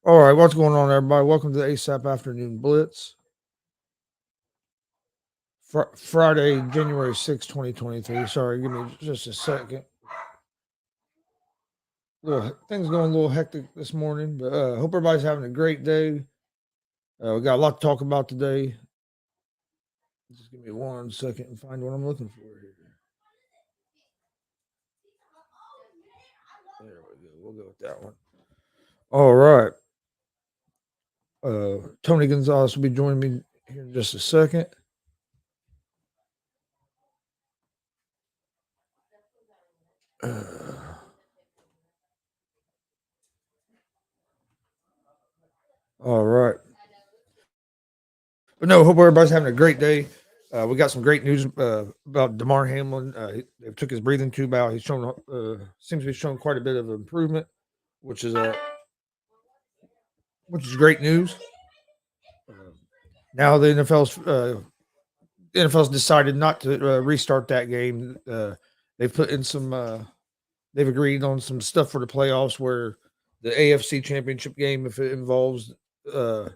All right, what's going on, everybody? Welcome to the ASAP Afternoon Blitz. Friday, January 6th, 2023. Sorry, give me just a second. Things going a little hectic this morning, but hope everybody's having a great day. We got a lot to talk about today. Just give me 1 second and find what I'm looking for here. There we go. We'll go with that one. All right. Tony Gonzalez will be joining me here in just a second. All right. But no, hope everybody's having a great day. We got some great news about Damar Hamlin. They took his breathing tube out. He's shown seems to be showing quite a bit of improvement, which is great news. Now the NFL's decided not to restart that game. They've put in some. They've agreed on some stuff for the playoffs where the AFC Championship game, if it involves the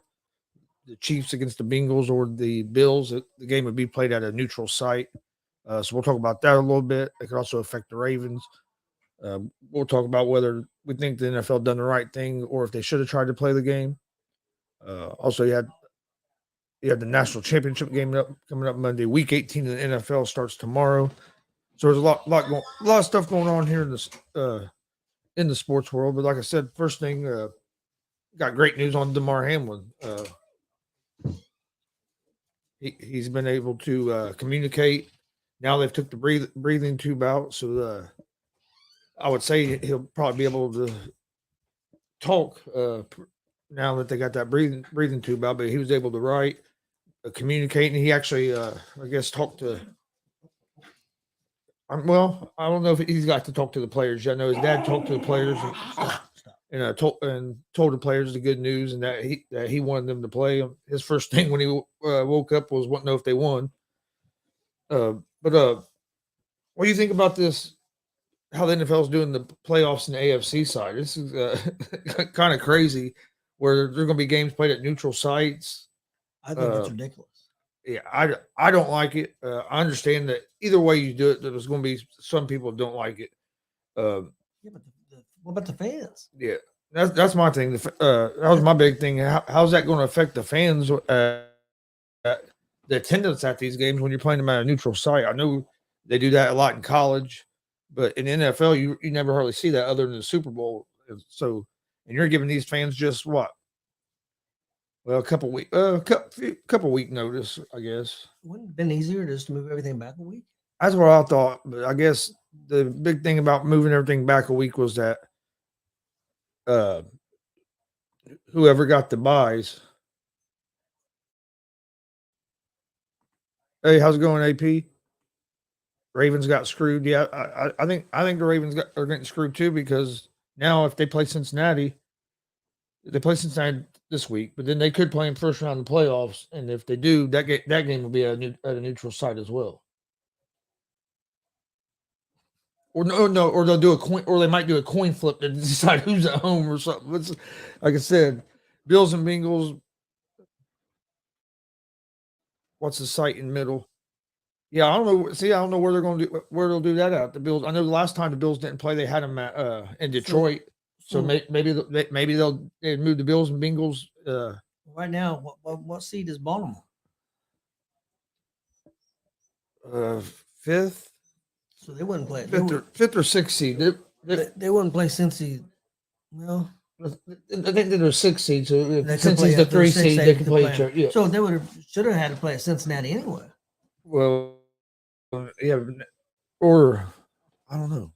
Chiefs against the Bengals or the Bills, the game would be played at a neutral site. So we'll talk about that a little bit. It could also affect the Ravens. We'll talk about whether we think the NFL done the right thing or if they should have tried to play the game. Also, you had the national championship game coming up Monday. Week 18 of the NFL starts tomorrow. So there's a lot of stuff going on here in the sports world. But like I said, first thing, got great news on Damar Hamlin. He's been able to communicate. Now they've took the breathing tube out, so I would say he'll probably be able to talk now that they got that breathing tube out. But he was able to write, communicate, and he actually, I guess, talked to. Well, I don't know if he's got to talk to the players. I know his dad talked to the players and told the players the good news and that he wanted them to play. His first thing when he woke up was wanting to know if they won. But what do you think about this? How the NFL is doing the playoffs in the AFC side? This is kind of crazy, where there's going to be games played at neutral sites. I think it's ridiculous. Yeah, I don't like it. I understand that either way you do it, there's going to be some people that don't like it. Yeah, but what about the fans? Yeah, that's my thing. That was my big thing. How's that going to affect the fans? The attendance at these games when you're playing them at a neutral site. I know they do that a lot in college, but in NFL, you never hardly see that other than the Super Bowl. So, and you're giving these fans just what? Well, a couple week notice, I guess. Wouldn't it have been easier just to move everything back a week? That's what I thought, but I guess the big thing about moving everything back a week was that whoever got the buys. Hey, how's it going, AP? Ravens got screwed. Yeah, I think the Ravens are getting screwed too because now if they play Cincinnati this week, but then they could play in first round of the playoffs, and if they do, that game will be at a neutral site as well. Or no, or they'll do a coin, or they might do a coin flip to decide who's at home or something. Like I said, Bills and Bengals. What's the site in middle? Yeah, I don't know. See, I don't know where they'll do that at. The Bills. I know the last time the Bills didn't play, they had them in Detroit. So maybe they'll move the Bills and Bengals. Right now, what seed is Baltimore? Fifth. So they wouldn't play fifth or sixth seed. They wouldn't play Cincy. Well, I think they're 6 seed. So since he's the 3 seed, they can play each other. Yeah. So they should have had to play at Cincinnati anyway. Well, yeah, or I don't know.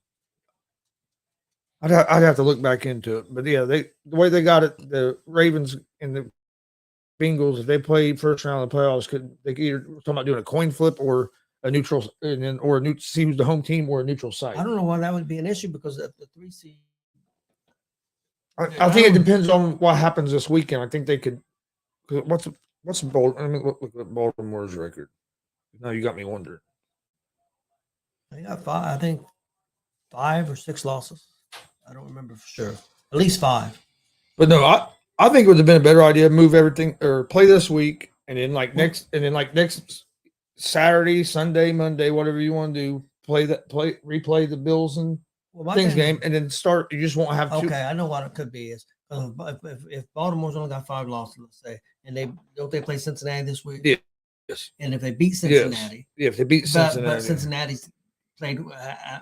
I'd have to look back into it, but yeah, the way they got it, the Ravens and the Bengals, if they play first round of the playoffs, they could either talking about doing a coin flip or a neutral, and then see who's the home team or a neutral site. I don't know why that would be an issue because the 3 seed. I think it depends on what happens this weekend. I think they could. What's Baltimore? I mean, look at Baltimore's record. Now you got me wondering. They got 5. I think 5 or 6 losses. I don't remember for sure. At least 5. But no, I think it would have been a better idea to move everything or play this week and then next Saturday, Sunday, Monday, whatever you want to do, replay the Bills and Well, things game, and then start. You just won't have two. Okay, I know what it could be is if Baltimore's only got 5 losses, let's say, and they play Cincinnati this week. Yes. And if they beat Cincinnati, if they beat Cincinnati, but Cincinnati's played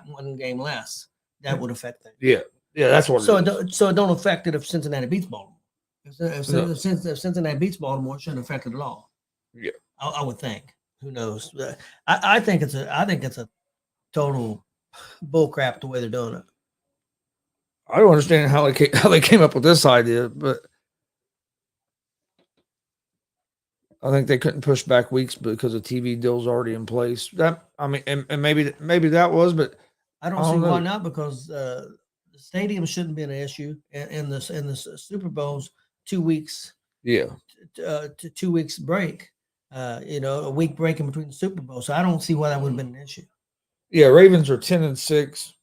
one game less, that would affect things. Yeah, that's what. So it don't affect it if Cincinnati beats Baltimore. If Cincinnati beats Baltimore, it shouldn't affect it at all. Yeah, I would think. Who knows? I think it's a total bull crap the way they're doing it. I don't understand how they came up with this idea, but I think they couldn't push back weeks because the TV deal's already in place. That I mean, and maybe that was, but I don't see why not, because the stadium shouldn't be an issue, and the Super Bowl's 2 weeks. Yeah, 2 weeks break. A week break in between the Super Bowl, so I don't see why that would have been an issue. Yeah, Ravens are 10-6,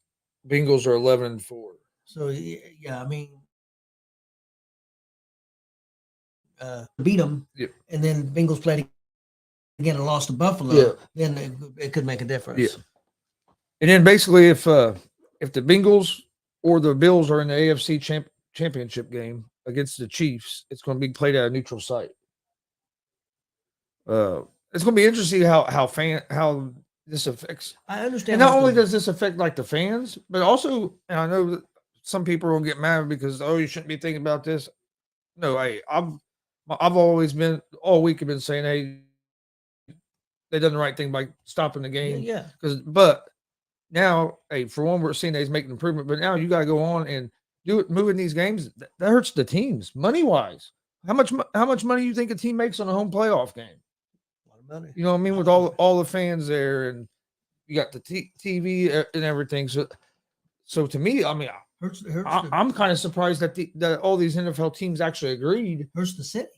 Bengals are 11-4. So yeah, I mean, beat them, and then Bengals played again and lost to Buffalo. Then it could make a difference. Yeah, and then basically, if the Bengals or the Bills are in the AFC championship game against the Chiefs, it's going to be played at a neutral site. It's going to be interesting how this affects. I understand. And not only does this affect like the fans, but also, and I know that some people will get mad because you shouldn't be thinking about this. No, I've always been all week have been saying, hey, they done the right thing by stopping the game. Yeah. But now, for one, we're seeing they's making improvement. But now you got to go on and do it, moving these games. That hurts the teams money wise. How much money do you think a team makes on a home playoff game? A lot of money. You know what I mean? With all the fans there, and you got the TV and everything. So to me, I mean, I'm kind of surprised that all these NFL teams actually agreed. Hurts the city.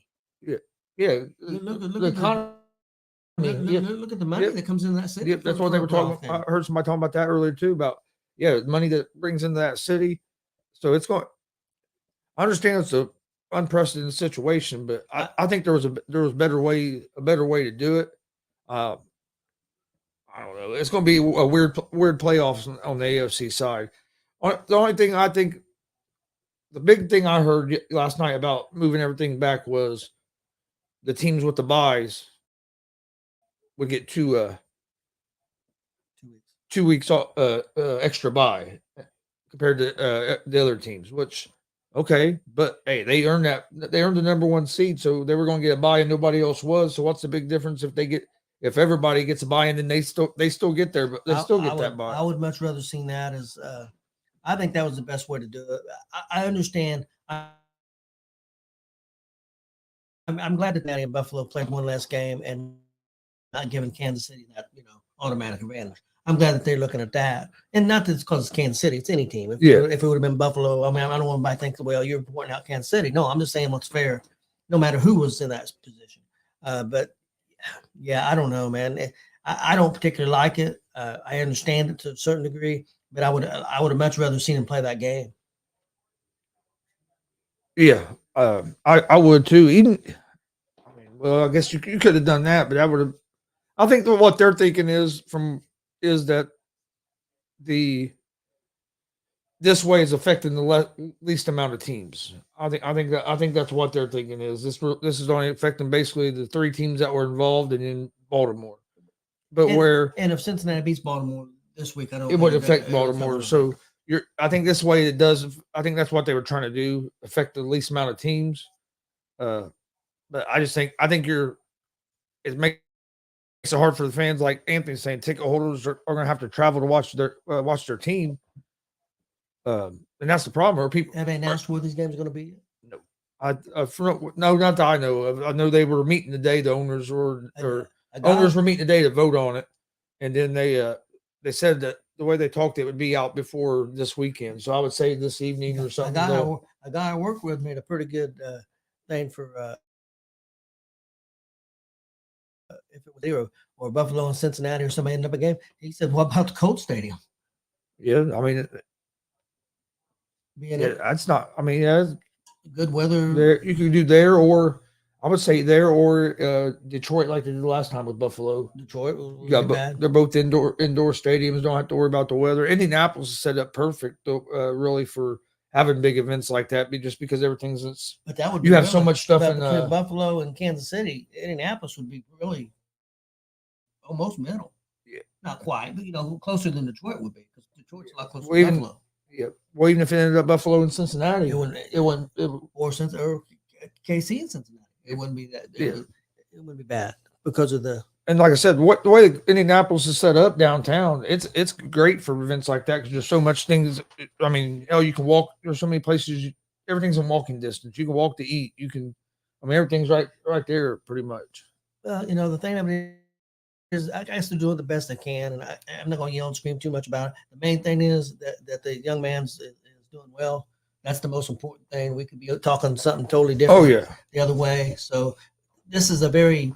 Yeah. Look at the money that comes in that city. That's what they were talking about. I heard somebody talking about that earlier too, about money that brings into that city. So it's going. I understand it's an unprecedented situation, but I think there was a better way to do it. I don't know. It's going to be a weird playoffs on the AFC side. The only thing I think, the big thing I heard last night about moving everything back was the teams with the buys would get 2 weeks extra bye compared to the other teams, which okay, but hey, they earned the number 1 seed, so they were going to get a bye and nobody else was. So what's the big difference if everybody gets a bye and then they still get there, but they still get that bye? I would much rather seen that as I think that was the best way to do it. I understand. I'm glad that Cincinnati and Buffalo played one last game and not giving Kansas City that automatic advantage. I'm glad that they're looking at that, and not that it's because it's Kansas City. It's any team. If it would have been Buffalo, I mean, I don't want anybody to think, well, you're pointing out Kansas City. No, I'm just saying what's fair, no matter who was in that position. But yeah, I don't know, man. I don't particularly like it. I understand it to a certain degree, but I would have much rather seen him play that game. Yeah, I would too. Even, I mean, well, I guess you could have done that, but I would have. I think what they're thinking is that this way is affecting the least amount of teams. I think that's what they're thinking is this is only affecting basically the 3 teams that were involved and in Baltimore. But and if Cincinnati beats Baltimore this week, it would affect Baltimore. So I think this way it does. I think that's what they were trying to do, affect the least amount of teams. But I think it makes it hard for the fans, like Anthony's saying. Ticket holders are going to have to travel to watch their team, and that's the problem. Or people have they announced where these games are going to be? No, no, not that I know of. I know they were meeting today. The owners were meeting today to vote on it, and then they said that the way they talked, it would be out before this weekend. So I would say this evening or something. A guy I worked with made a pretty good thing for. If it was there or Buffalo and Cincinnati or somebody ended up a game, he said, "What about the Colts Stadium?" Yeah, I mean, that's not. I mean, Good weather. There, you could do there, or I would say there, or Detroit, like they did last time with Buffalo. Detroit was Yeah, be but bad. they're both indoor stadiums. Don't have to worry about the weather. Indianapolis is set up perfect, though, really, for having big events like that. Just because everything's But that would you be have so really, much stuff but in. between Buffalo and Kansas City, Indianapolis would be really almost middle. Yeah. Not quite, but closer than Detroit would be because Detroit's a lot closer Well, to even Buffalo. yeah, well, even if it ended up Buffalo and Cincinnati, It wouldn't. Or KC and Cincinnati. It wouldn't be that. Yeah. It wouldn't be bad because of the. and like I said, the way Indianapolis is set up downtown, it's great for events like that because there's so much things. I mean, you can walk. There's so many places. Everything's in walking distance. You can walk to eat. You can. I mean, everything's right there, pretty much. The thing of it is, I guess they're doing the best they can, and I'm not going to yell and scream too much about it. The main thing is that the young man's is doing well. That's the most important thing. We could be talking something totally different. Oh yeah, the other way. So this is a very.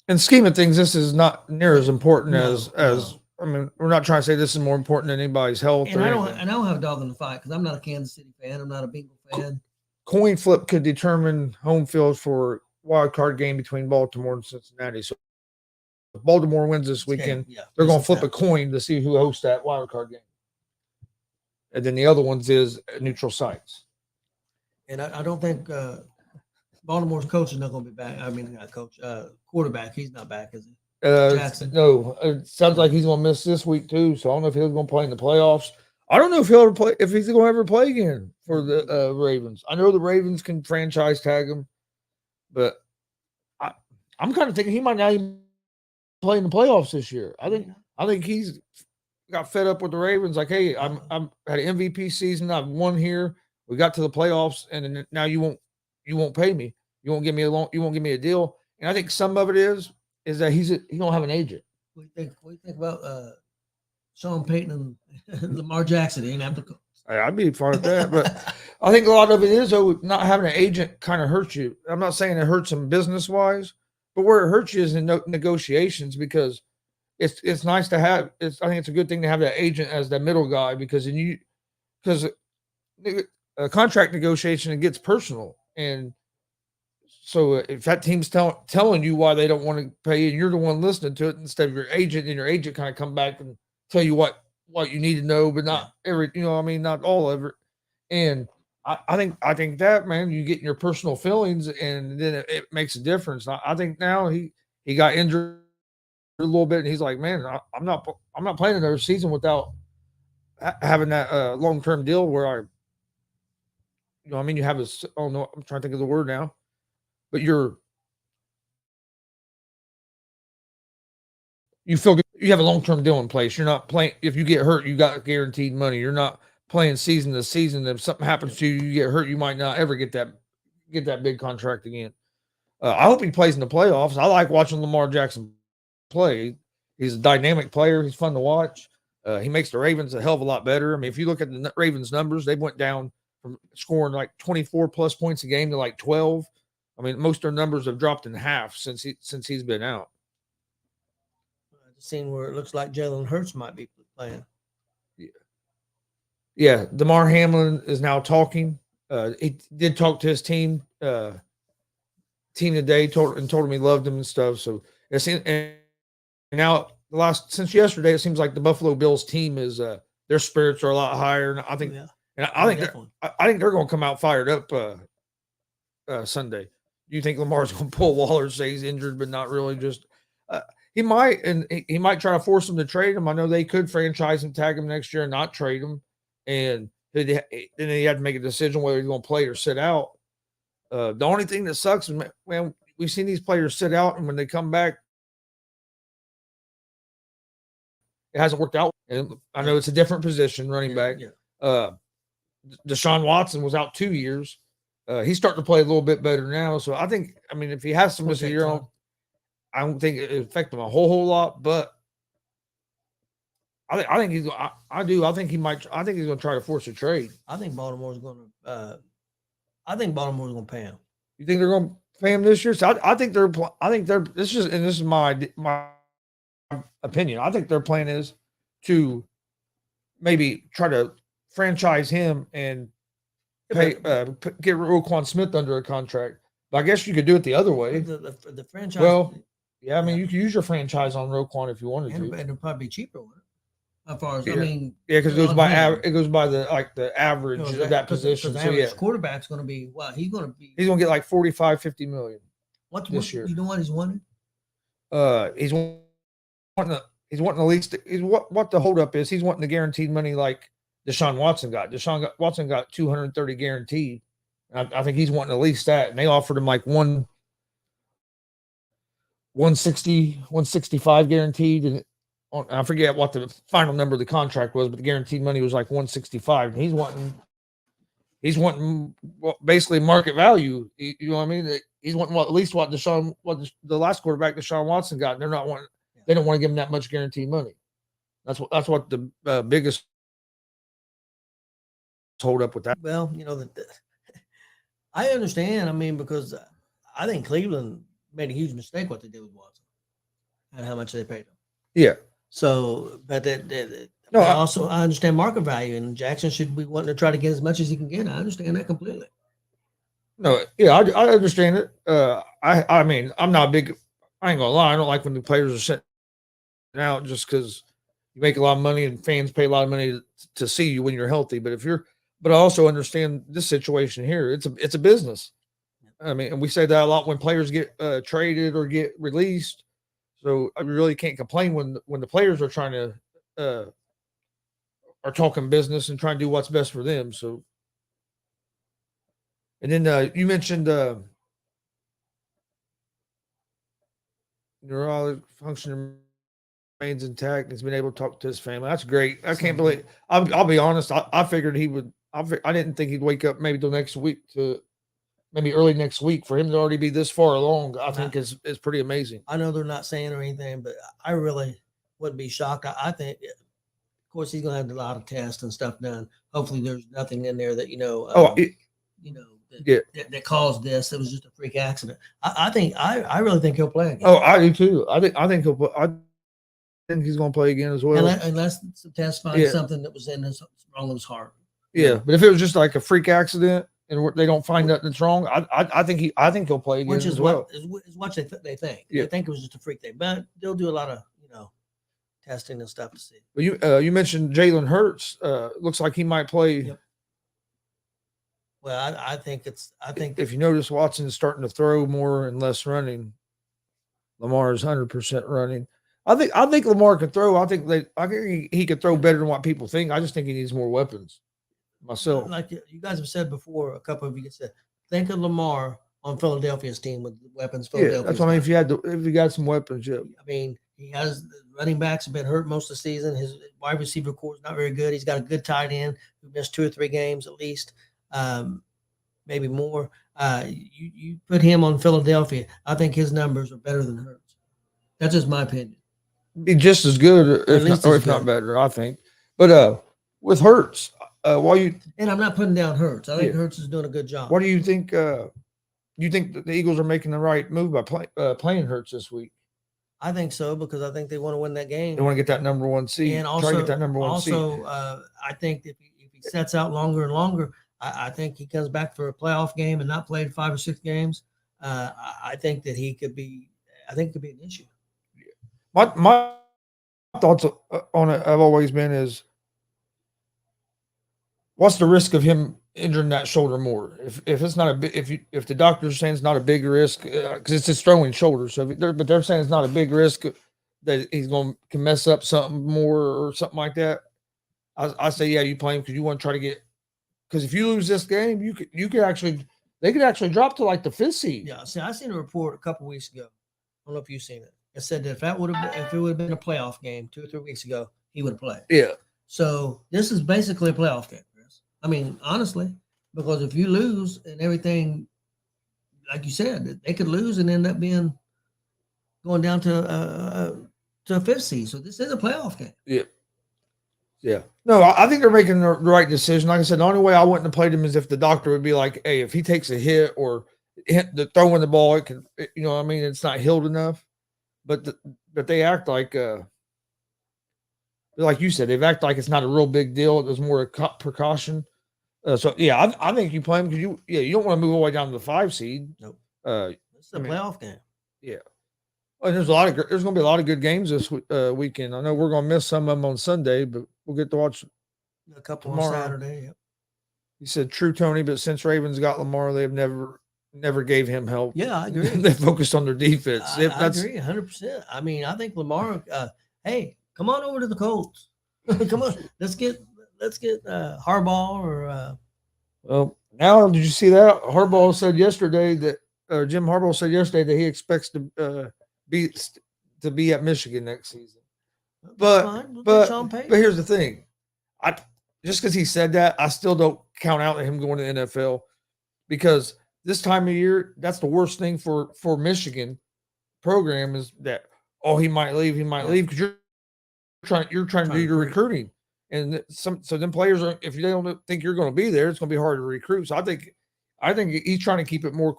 In scheme of things, this is not near as important as No. I mean, we're not trying to say this is more important than anybody's health. And I don't have a dog in the fight because I'm not a Kansas City fan. I'm not a Bengal fan. Coin flip could determine home field for wild card game between Baltimore and Cincinnati. So if Baltimore wins this weekend, they're going to flip a coin to see who hosts that wild card game. And then the other ones is neutral sites. And I don't think Baltimore's coach is not going to be back. I mean, not coach, quarterback. He's not back, is he? Jackson. No, it sounds like he's going to miss this week too. So I don't know if he's going to play in the playoffs. I don't know if he'll ever play. If he's going to ever play again for the Ravens. I know the Ravens can franchise tag him, but I'm kind of thinking he might not even play in the playoffs this year. I think he's got fed up with the Ravens. Like, hey, I'm had an MVP season. I've won here. We got to the playoffs, and now you won't pay me. You won't give me a deal. And I think some of it is that he don't have an agent. What do you think about Sean Payton and Lamar Jackson? He ain't have to go. I'd be fine with that, but I think a lot of it is not having an agent kind of hurts you. I'm not saying it hurts him business wise, but where it hurts you is in negotiations because it's nice to have. I think it's a good thing to have that agent as the middle guy because contract negotiation, it gets personal. And so if that team's telling you why they don't want to pay you and you're the one listening to it instead of your agent, and your agent kind of come back and tell you what you need to know, but not not all of it. And I think that, man, you get in your personal feelings and then it makes a difference. I think now he got injured a little bit and he's like, man, I'm not playing another season without having that long-term deal where you have this, oh no, I'm trying to think of the word now, but you feel good. You have a long-term deal in place. You're not playing. If you get hurt, you got guaranteed money. You're not playing season to season. If something happens to you, you get hurt, you might not ever get that big contract again. I hope he plays in the playoffs. I like watching Lamar Jackson play. He's a dynamic player. He's fun to watch. He makes the Ravens a hell of a lot better. I mean, if you look at the Ravens numbers, they went down from scoring like 24 plus points a game to like 12. I mean, most of their numbers have dropped in half since he's been out. Scene where it looks like Jalen Hurts might be playing. Yeah. DeMar Hamlin is now talking. He did talk to his team today, told him he loved him and stuff. So it's and now since yesterday, it seems like the Buffalo Bills team is their spirits are a lot higher. And I think, I think they're going to come out fired up Sunday. Do you think Lamar's going to pull Waller, say he's injured, but not really? Just he might, and he might try to force him to trade him. I know they could franchise him, tag him next year, and not trade him. And then he had to make a decision whether he's going to play or sit out. The only thing that sucks is, man, we've seen these players sit out, and when they come back, it hasn't worked out. And I know it's a different position, running back. Yeah. Deshaun Watson was out 2 years. He's starting to play a little bit better now. So I think, if he has to miss a year on, I don't think it affect him a whole lot. But I think he's. I do. I think he might. I think he's going to try to force a trade. I think Baltimore's going to. I think Baltimore's going to pay him. You think they're going to pay him this year? So I think they're. This is my opinion. I think their plan is to maybe try to franchise him and get Roquan Smith under a contract. But I guess you could do it the other way. The franchise. Well, yeah, I mean, you could use your franchise on Roquan if you wanted and to. it'll probably be cheaper. As far as Yeah. I mean, because it goes by the average of that position. The So average quarterback's going to be he's going to get like 45-50 million this year. You know what he's wanting? He's wanting the least. What the holdup is? He's wanting the guaranteed money like Deshaun Watson got. Watson got 230 guaranteed. I think he's wanting at least that, and they offered him like 160, 165 guaranteed, and I forget what the final number of the contract was, but the guaranteed money was like 165. And he's wanting basically market value. You know what I mean? He's wanting at least what the last quarterback Deshaun Watson got. And they don't want to give him that much guaranteed money. That's what the biggest hold up with that. Well, I understand. I mean, because I think Cleveland made a huge mistake what they did with Watson and how much they paid him. Yeah. So, but I understand market value, and Jackson should be wanting to try to get as much as he can get. I understand that completely. No, yeah, I understand it. I mean, I'm not big. I ain't gonna lie. I don't like when the players are sitting out just because you make a lot of money and fans pay a lot of money to see you when you're healthy. But I also understand this situation here. It's a business. I mean, and we say that a lot when players get traded or get released. So I really can't complain when the players are trying to are talking business and trying to do what's best for them. So, and then you mentioned neurologic function remains intact. He's been able to talk to his family. That's great. I can't believe. I'll be honest. I figured he would. I didn't think he'd wake up maybe till next week maybe early next week. For him to already be this far along, I think is pretty amazing. I know they're not saying or anything, but I really wouldn't be shocked. I think, of course, he's going to have a lot of tests and stuff done. Hopefully, there's nothing in there that that caused this. It was just a freak accident. I really think he'll play again. Oh, I do too. I think he's going to play again as well, unless some tests find something that was wrong with his heart. Yeah, but if it was just like a freak accident and they don't find nothing that's wrong, I think he'll play again as well. Is what they think. Yeah. They think it was just a freak thing, but they'll do a lot of testing and stuff to see. But you mentioned Jalen Hurts. Looks like he might play. Yep. Well, I think if you notice, Watson's starting to throw more and less running. Lamar is 100% running. I think Lamar can throw. I think he could throw better than what people think. I just think he needs more weapons. Myself, like you guys have said before, a couple of you said, think of Lamar on Philadelphia's team with weapons. Yeah, that's what I mean. If you got some weapons, yeah. I mean, he has the running backs have been hurt most of the season. His wide receiver core is not very good. He's got a good tight end who missed 2 or 3 games at least, maybe more. You put him on Philadelphia, I think his numbers are better than Hurts. That's just my opinion. Be just as good, if not better, I think. But with Hurts. And I'm not putting down Hurts. I think Hurts is doing a good job. What do you think? You think that the Eagles are making the right move by playing Hurts this week? I think so because I think they want to win that game. They want to get that number 1 seed. And also, try to get that number 1 seed. I think if he sets out longer and longer, I think he comes back for a playoff game and not played 5 or 6 games. I think that he could be. I think it could be an issue. My thoughts on it have always been is, what's the risk of him injuring that shoulder more? If it's not if the doctor's saying it's not a big risk because it's his throwing shoulder, but they're saying it's not a big risk that he's can mess up something more or something like that. I say you play him because you want to try to get, because if you lose this game, they could actually drop to like the 5th seed. Yeah, see, I seen a report a couple weeks ago. I don't know if you've seen it. It said that if it would have been a playoff game 2 or 3 weeks ago, he would have played. Yeah. So this is basically a playoff game, Chris. I mean, honestly, because if you lose and everything, like you said, they could lose and end up going down to a 5th seed. So this is a playoff game. Yeah. Yeah. No, I think they're making the right decision. Like I said, the only way I wouldn't have played him is if the doctor would be like, hey, if he takes a hit or throwing the ball, it can, it's not healed enough. But they act like you said, they've acted like it's not a real big deal. It was more a precaution. So yeah, I think you play him because you don't want to move all the way down to the 5 seed. Nope. Uh, It's a playoff game. Yeah. And there's going to be a lot of good games this weekend. I know we're going to miss some of them on Sunday, but we'll get to watch A couple tomorrow. on Saturday. Yep. He said, "True, Tony." But since Ravens got Lamar, they've never gave him help. Yeah, I agree. They focused on their defense. I agree 100%. I mean, I think Lamar. Hey, come on over to the Colts. Come on, let's get Harbaugh or. Well, now did you see that Harbaugh said yesterday that Jim Harbaugh said yesterday that he expects to be at Michigan next season. But here's the thing, just because he said that, I still don't count out him going to the NFL, because this time of year, that's the worst thing for Michigan program is that he might leave because you're trying to do your recruiting, and so then players are, if they don't think you're going to be there, it's going to be hard to recruit. So I think he's trying to keep it more.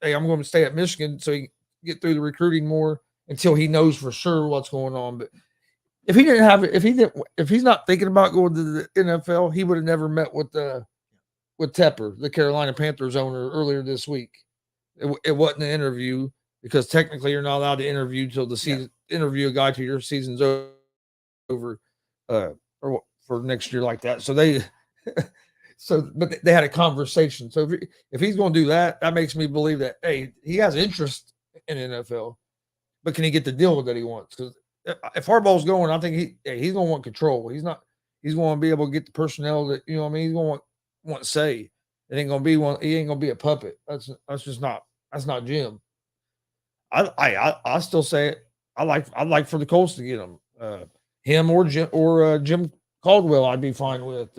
Hey, I'm going to stay at Michigan so he can get through the recruiting more until he knows for sure what's going on. But if he's not thinking about going to the NFL, he would have never met with Tepper, the Carolina Panthers owner, earlier this week. It wasn't an interview because technically you're not allowed to interview till the season. Interview a guy till your season's over, or for next year like that. So but they had a conversation. So if he's going to do that, that makes me believe that he has interest in NFL, but can he get the deal that he wants? Because if Harbaugh's going, I think he's going to want control. He's going to be able to get the personnel that, you know what I mean? He's going to want to say. It ain't going to be one. He ain't going to be a puppet. That's not Jim. I still say it. I'd like for the Colts to get him or Jim Caldwell. I'd be fine with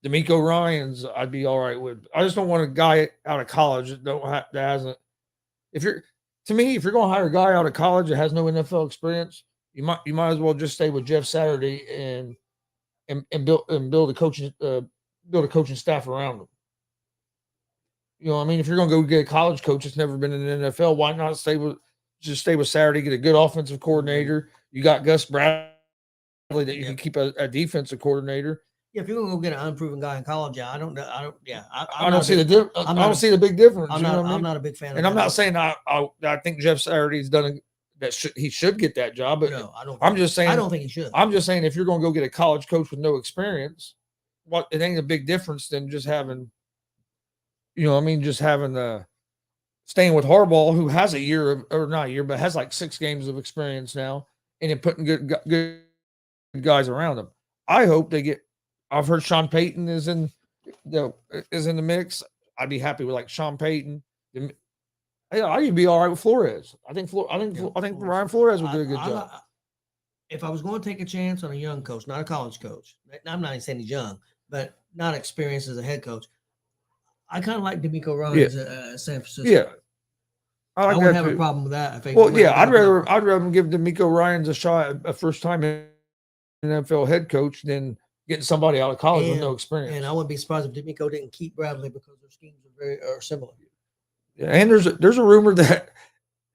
D'Amico Ryans. I'd be all right with. I just don't want a guy out of college that hasn't. If you're going to hire a guy out of college that has no NFL experience, you might as well just stay with Jeff Saturday and build a coaching staff around him. You know what I mean? If you're going to go get a college coach that's never been in the NFL, why not stay with Saturday, get a good offensive coordinator. You got Gus Bradley that you can keep a defensive coordinator. Yeah, if you're going to go get an unproven guy in college, I don't see the big difference. I'm not a big fan. And I'm not saying I think Jeff Saturday's done he should get that job, but no, I don't. I'm just saying I don't think he should. I'm just saying if you're going to go get a college coach with no experience, it ain't a big difference than just having. You know, what I mean, just having staying with Harbaugh, who has but has like 6 games of experience now, and then putting good guys around him. I hope they get. I've heard Sean Payton is in the mix. I'd be happy with like Sean Payton. I'd be all right with Flores. I think Ryan Flores would do a good job. If I was going to take a chance on a young coach, not a college coach, I'm not even saying he's young, but not experienced as a head coach, I kind of like D'Amico Ryans at San Francisco. Yeah, I wouldn't have a problem with that. I'd rather give D'Amico Ryans a shot, a first time NFL head coach, than getting somebody out of college with no experience. And I wouldn't be surprised if D'Amico didn't keep Bradley because their schemes are similar. Yeah, and there's a rumor that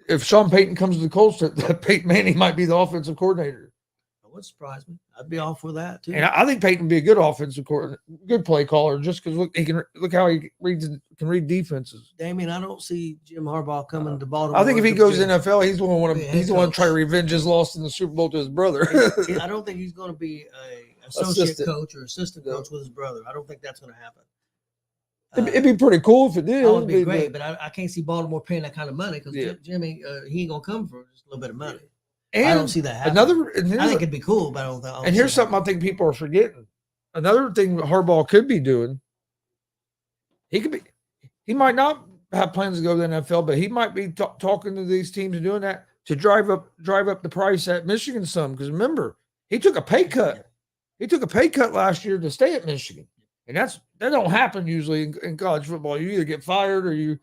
if Sean Payton comes to the Colts, that Peyton Manning might be the offensive coordinator. That would surprise me. I'd be all for that too. And I think Peyton would be a good offensive coordinator, good play caller, just because look how he can read defenses. Damien, I don't see Jim Harbaugh coming to Baltimore. I think if he goes to the NFL, he's going to want to try to revenge his loss in the Super Bowl to his brother. I don't think he's going to be a associate coach or assistant coach with his brother. I don't think that's going to happen. It'd be pretty cool if it did. That would be great, but I can't see Baltimore paying that kind of money because Jimmy he ain't gonna come for just a little bit of money. And I don't see that happening. I think it'd be cool, but I don't. And here's something I think people are forgetting. Another thing Harbaugh could be doing. He might not have plans to go to the NFL, but he might be talking to these teams and doing that to drive up the price at Michigan some. Because remember, he took a pay cut. He took a pay cut last year to stay at Michigan. And that don't happen usually in college football. You either get fired or you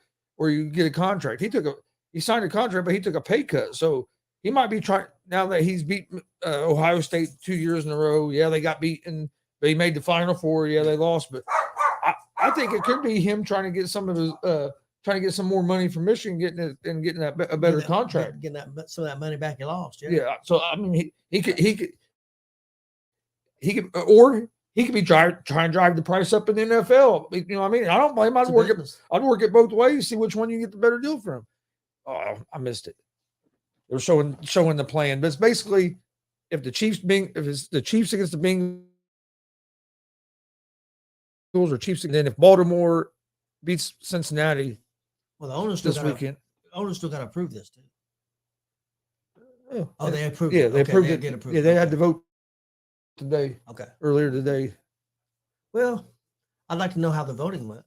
get a contract. He signed a contract, but he took a pay cut. So he might be trying now that he's beat Ohio State 2 years in a row. Yeah, they got beaten. They made the Final Four. Yeah, they lost. But I think it could be him trying to get some of his trying to get some more money from Michigan, getting a better contract, getting some of that money back he lost. Yeah. So I mean, he could, or he could be trying to drive the price up in the NFL. You know what I mean? I don't blame him. I'd work it both ways, see which one you get the better deal from. Oh, I missed it. They were showing the plan, but it's basically if the Chiefs it's the Chiefs against the Bengals or Chiefs, and then if Baltimore beats Cincinnati, well, the owners this weekend, the owners still got to approve this too. Oh, they approved. Yeah, it. they approved it. Approve yeah, they had to vote today. Okay, earlier today. Well, I'd like to know how the voting went.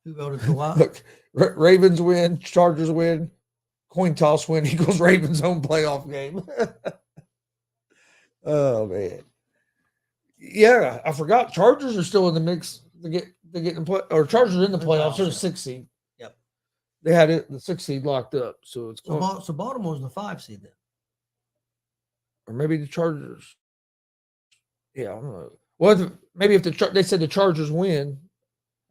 Who voted for what? Look, Ravens win, Chargers win, coin toss win equals Ravens home playoff game. Oh man, yeah, I forgot. Chargers are still in the mix. They get in play, or Chargers are in the playoffs. They're the 6th seed. Yep, they had the 6th seed locked up, so it's so Baltimore's the 5 seed then, or maybe the Chargers. Yeah, I don't know. Well, maybe if they said the Chargers win,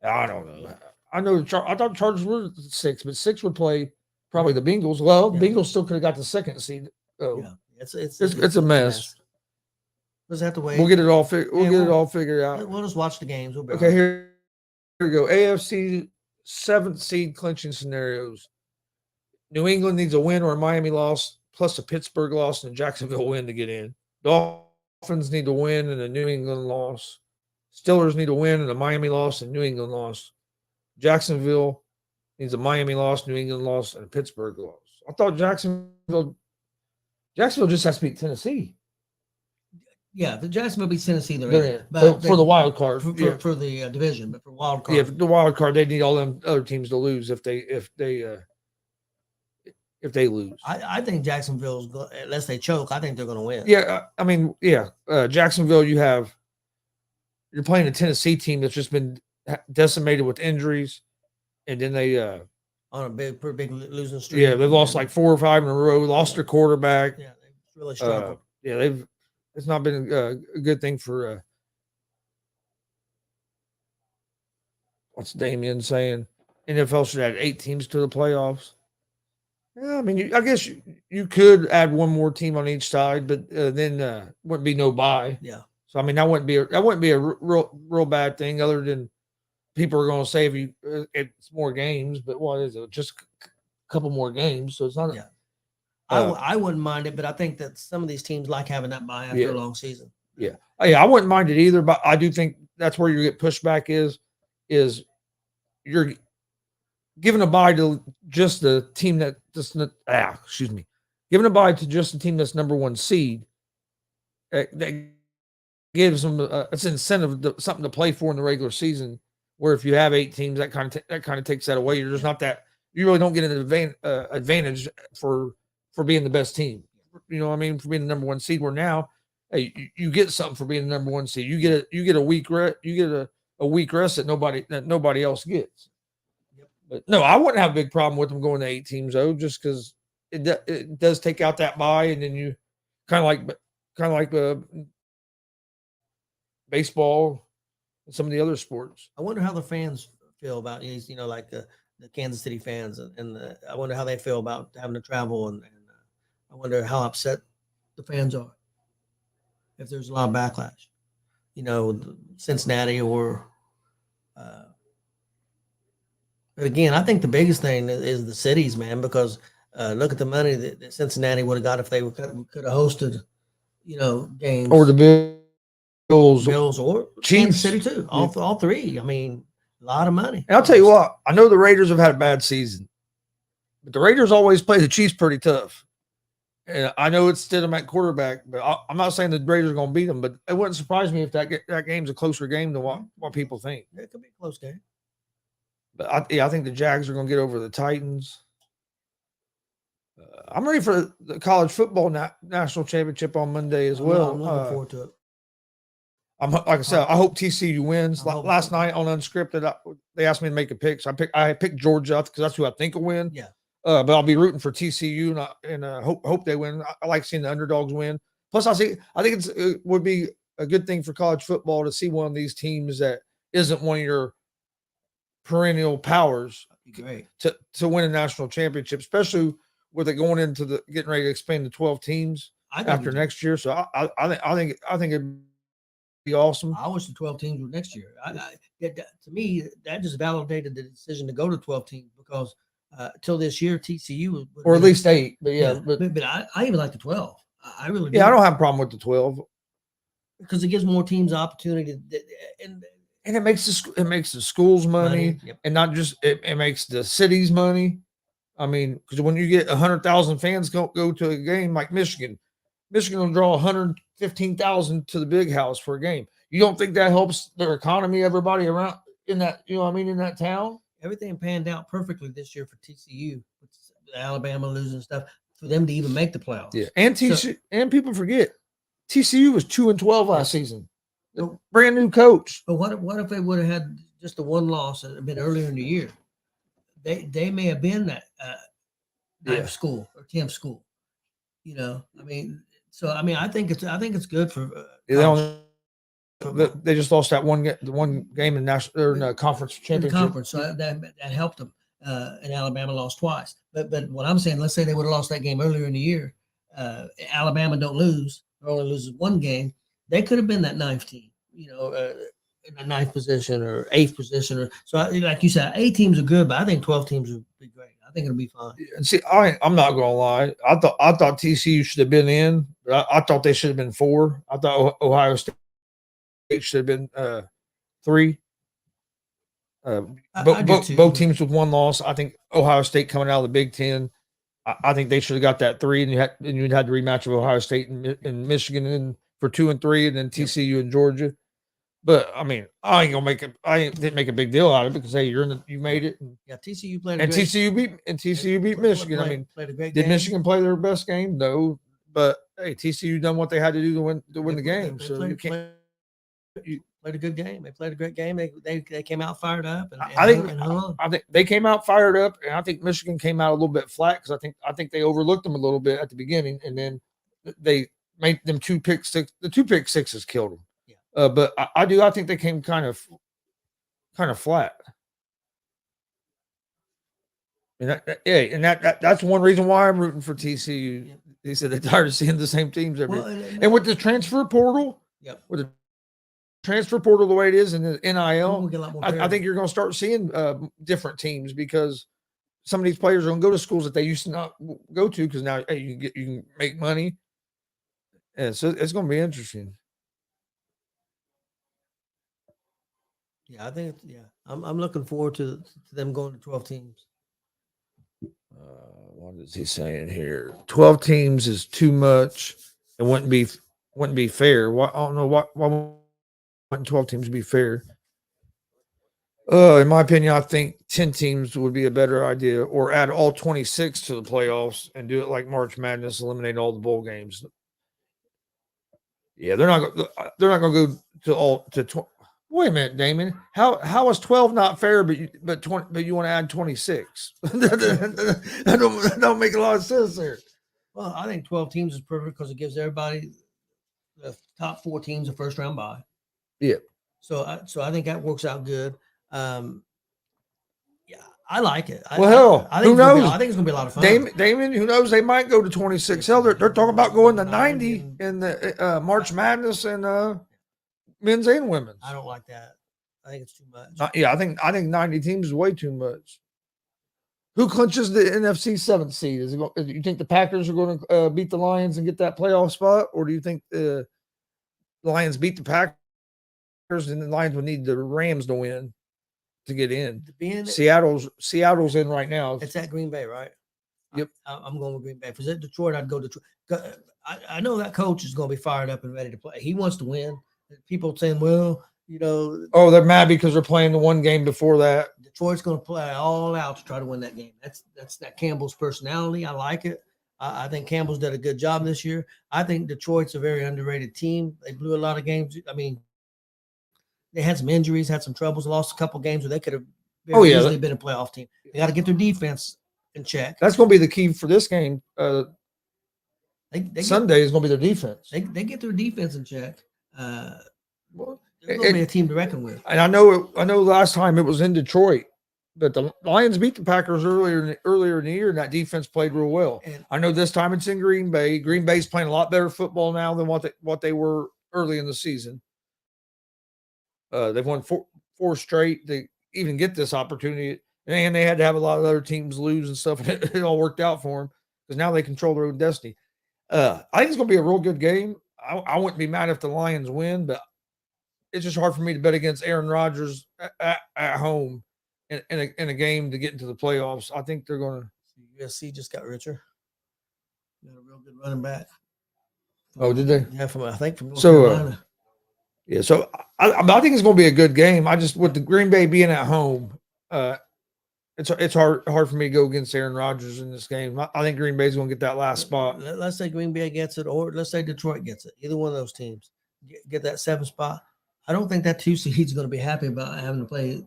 I don't know. I know I thought the Chargers were 6, but 6 would play probably the Bengals. Well, Bengals still could have got the 2nd seed. Oh, yeah, it's a mess. We'll have to wait. We'll get it all figured out. We'll just watch the games. Okay, here we go. AFC 7th seed clinching scenarios. New England needs a win or a Miami loss, plus a Pittsburgh loss and a Jacksonville win to get in. Dolphins need to win and a New England loss. Steelers need to win and a Miami loss and New England loss. Jacksonville needs a Miami loss, New England loss, and a Pittsburgh loss. I thought Jacksonville just has to beat Tennessee. Yeah, the Jacksonville beats Tennessee. They're in. But for the wild card, for the division, but for wild card, yeah, for the wild card, they need all them other teams to lose if they lose. I think Jacksonville's unless they choke, I think they're going to win. Yeah, I mean, yeah, Jacksonville. You're playing a Tennessee team that's just been decimated with injuries, and then they on a pretty big losing streak. Yeah, they've lost like 4 or 5 in a row. Lost their quarterback. Yeah, they've really struggled. It's not been a good thing for what's Damian saying? NFL should add 8 teams to the playoffs. Yeah, I mean, I guess you could add one more team on each side, but then wouldn't be no bye. Yeah. So I mean, that wouldn't be a real bad thing. Other than people are going to say if it's more games, but what is it? Just a couple more games, so it's not. Yeah. I wouldn't mind it, but I think that some of these teams like having that bye after a long season. Yeah. I wouldn't mind it either, but I do think that's where you get pushback is you're giving a bye to just the team that giving a bye to just the team that's number 1 seed. That gives them it's an incentive, something to play for in the regular season. Where if you have 8 teams, that kind of takes that away. You're just not that. You really don't get an advantage for being the best team. You know what I mean? For being the number 1 seed. Where now, hey, you get something for being the number 1 seed. You get a week rest. You get a week rest that nobody else gets. Yep. But no, I wouldn't have a big problem with them going to 8 teams though, just because it does take out that bye, and then you kind of like baseball and some of the other sports. I wonder how the fans feel about like the Kansas City fans, and I wonder how they feel about having to travel, and I wonder how upset the fans are if there's a lot of backlash. Cincinnati or. But again, I think the biggest thing is the cities, man, because look at the money that Cincinnati would have got if they could have hosted, games or the Bills or Chiefs. Kansas City too. All 3. I mean, a lot of money. And I'll tell you what, I know the Raiders have had a bad season, but the Raiders always play the Chiefs pretty tough. And I know it's Stidham at quarterback, but I'm not saying the Raiders are going to beat them, but it wouldn't surprise me if that game's a closer game than what people think. It could be a close game. But I think the Jags are going to get over the Titans. I'm ready for the college football national championship on Monday as well. I'm looking forward to it. Like I said, I hope TCU wins. Last night on Unscripted, they asked me to make a pick, so I picked Georgia because that's who I think will win. Yeah. But I'll be rooting for TCU and hope they win. I like seeing the underdogs win. Plus, I think it would be a good thing for college football to see one of these teams that isn't one of your perennial powers to win a national championship, especially with it going into getting ready to expand to 12 teams after next year. So I think it'd be awesome. I wish the 12 teams were next year. To me, that just validated the decision to go to 12 teams because till this year, TCU was, Or at least 8. But yeah, but I even like the 12. I really do. Yeah, I don't have a problem with the 12 because it gives more teams opportunity and it makes the schools money, yep. and not just it makes the cities money. I mean, because when you get 100,000 fans go to a game like Michigan will draw 115,000 to the big house for a game. You don't think that helps their economy, everybody around in that, you know what I mean, in that town? Everything panned out perfectly this year for TCU, with Alabama losing stuff, for them to even make the playoffs. Yeah, and TCU, and people forget TCU was 2-12 last season. Brand new coach. But what if they would have had just the one loss a bit earlier in the year? They may have been that ninth school or 10th school. You know, I mean, so I mean, I think it's good for. They just lost that one game in national or in the conference championship. In the conference, so that helped them. And Alabama lost twice. But what I'm saying, let's say they would have lost that game earlier in the year. Alabama don't lose, or only loses one game. They could have been that ninth team, you know, in the ninth position or eighth position. Or so, like you said, 8 teams are good, but I think 12 teams would be great. I think it'll be fun. And see, I'm not gonna lie. I thought TCU should have been in, but I thought they should have been 4. I thought Ohio State should have been 3. Both teams with one loss. I think Ohio State coming out of the Big Ten. I think they should have got that 3, and you'd had the rematch of Ohio State and Michigan and for 2 and 3, and then TCU and Georgia. But I mean, I didn't make a big deal out of it because hey, you made it. And, yeah, TCU played, and TCU beat Michigan. I mean, played a great did game. Michigan play their best game? No, but hey, TCU done what they had to do to win the game. So you can't. Played a good game. They played a great game. They came out fired up. And I think they came out fired up, and I think Michigan came out a little bit flat because I think they overlooked them a little bit at the beginning, and then they made them 2 pick six. The 2 pick sixes killed them. Yeah. But I think they came kind of flat. And that's one reason why I'm rooting for TCU. Yep. They said they're tired of seeing the same teams every. And with the transfer portal, with the transfer portal the way it is in the NIL, I think you're going to start seeing different teams because some of these players are going to go to schools that they used to not go to because now hey, you can make money, and so it's going to be interesting. Yeah, I think I'm looking forward to them going to 12 teams. What is he saying here? 12 teams is too much. It wouldn't be fair. Why, I don't know why wouldn't 12 teams be fair. In my opinion, I think 10 teams would be a better idea, or add all 26 to the playoffs and do it like March Madness, eliminate all the bowl games. Yeah, they're not going to go to all to 20. Wait a minute, Damon. How is 12 not fair? But you want to add 26? that don't make a lot of sense there. Well, I think 12 teams is perfect because it gives everybody the top 4 teams a first round bye. Yeah. So I think that works out good. Yeah, I like it. Well, I think who knows? I think it's gonna be a lot of fun. Damon, who knows? They might go to 26. Hell, they're talking about going to 90 in the March Madness and men's and women's. I don't like that. I think it's too much. I think 90 teams is way too much. Who clinches the NFC 7th seed? Do you think the Packers are going to beat the Lions and get that playoff spot, or do you think the Lions beat the Packers and the Lions would need the Rams to win to get in? Seattle's in right now. It's at Green Bay, right? Yep. I'm going with Green Bay. If it's at Detroit, I'd go Detroit. I know that coach is going to be fired up and ready to play. He wants to win. People saying, well, you know. Oh, they're mad because they're playing the one game before that. Detroit's going to play all out to try to win that game. That's that Campbell's personality. I like it. I think Campbell's did a good job this year. I think Detroit's a very underrated team. They blew a lot of games. I mean, they had some injuries, had some troubles, lost a couple games where they could have easily been a playoff team. They got to get their defense in check. That's going to be the key for this game. Sunday is going to be their defense. They get their defense in check. They're going to be a team to reckon with. And I know last time it was in Detroit, but the Lions beat the Packers earlier in the year, and that defense played real well. And I know this time it's in Green Bay. Green Bay's playing a lot better football now than what they were early in the season. They've won four straight to even get this opportunity, and they had to have a lot of other teams lose and stuff, and it all worked out for them because now they control their own destiny. I think it's going to be a real good game. I wouldn't be mad if the Lions win, but it's just hard for me to bet against Aaron Rodgers at home in a game to get into the playoffs. I think they're going to. USC just got richer. Got a real good running back. Oh, did they? Yeah, from North Carolina. Yeah, so I think it's going to be a good game. I just with the Green Bay being at home, it's hard for me to go against Aaron Rodgers in this game. I think Green Bay's going to get that last spot. Let's say Green Bay gets it, or let's say Detroit gets it. Either one of those teams get that 7th spot. I don't think that 2 seed is going to be happy about having to play